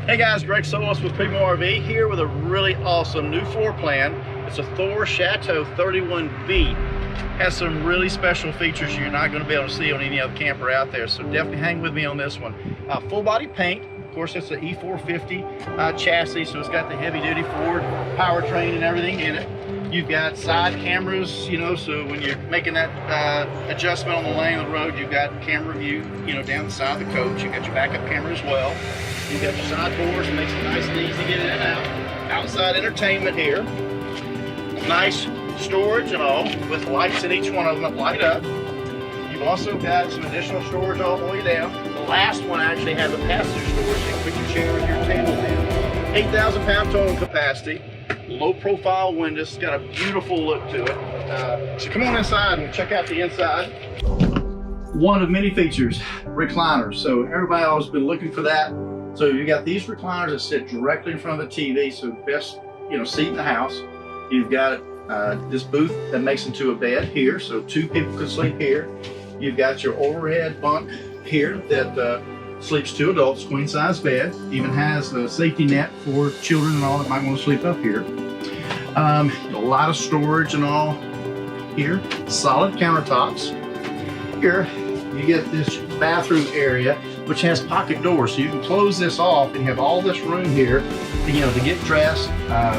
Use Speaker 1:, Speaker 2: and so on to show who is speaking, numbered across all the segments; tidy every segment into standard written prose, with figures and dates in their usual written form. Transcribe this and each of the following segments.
Speaker 1: Hey guys, Greg Solis with Primo RV here with a really awesome new floor plan. It's a Thor Chateau 31B. Has some really special features you're not going to be able to see on any other camper out there, so definitely hang with me on this one. Full body paint. Of course, it's an E450 chassis, so it's got the heavy duty Ford powertrain and everything in it. You've got side cameras, you know, so when you're making that adjustment on the lane of the road, you've got camera view, you know, down the side of the coach. You've got your backup camera as well. You've got your side doors, it makes it nice and easy to get in and out. Outside entertainment here. Nice storage and all, with lights in each one of them that light up. You've also got some additional storage all the way down. The last one actually has a pass-through storage, so you can put your chair and your table in. 8,000 pound towing capacity. Low profile windows, it's got a beautiful look to it. So come on inside and check out the inside. One of many features, recliners. So everybody always been looking for that. So you got these recliners that sit directly in front of the TV, so best, you know, seat in the house. You've got this booth that makes into a bed here, so two people can sleep here. You've got your overhead bunk here that sleeps two adults, queen size bed. Even has a safety net for children and all that might want to sleep up here. A lot of storage and all here. Solid countertops. Here you get this bathroom area, which has pocket doors, so you can close this off and you have all this room here, you know, to get dressed,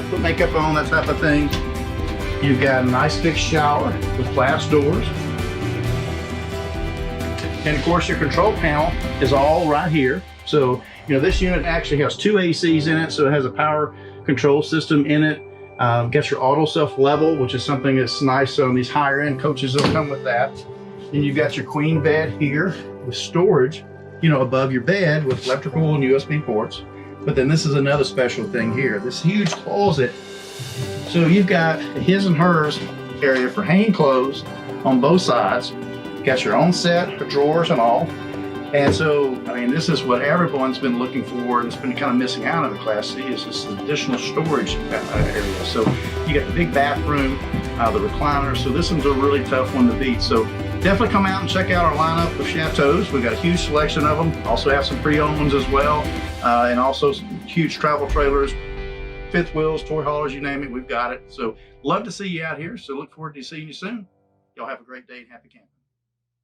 Speaker 1: put makeup on, that type of thing. You've got a nice fixed shower with glass doors. And of course your control panel is all right here. So, you know, this unit actually has two ACs in it, so it has a power control system in it. Got your auto self level, which is something that's nice on these higher end coaches that come with that. And you've got your queen bed here with storage, you know, above your bed with electrical and USB ports. But then this is another special thing here, this huge closet. So you've got a his and hers area for hanging clothes on both sides. Got your own set of drawers and all. And so, I mean, this is what everyone's been looking for and it's been kind of missing out of the Class C is this additional storage area. So you got the big bathroom, the recliner. So this one's a really tough one to beat. So definitely come out and check out our lineup of Chateaus. We've got a huge selection of them. Also have some pre-owned ones as well. And also some huge travel trailers, fifth wheels, toy haulers, you name it, we've got it. So love to see you out here. So look forward to seeing you soon. Y'all have a great day and happy camping.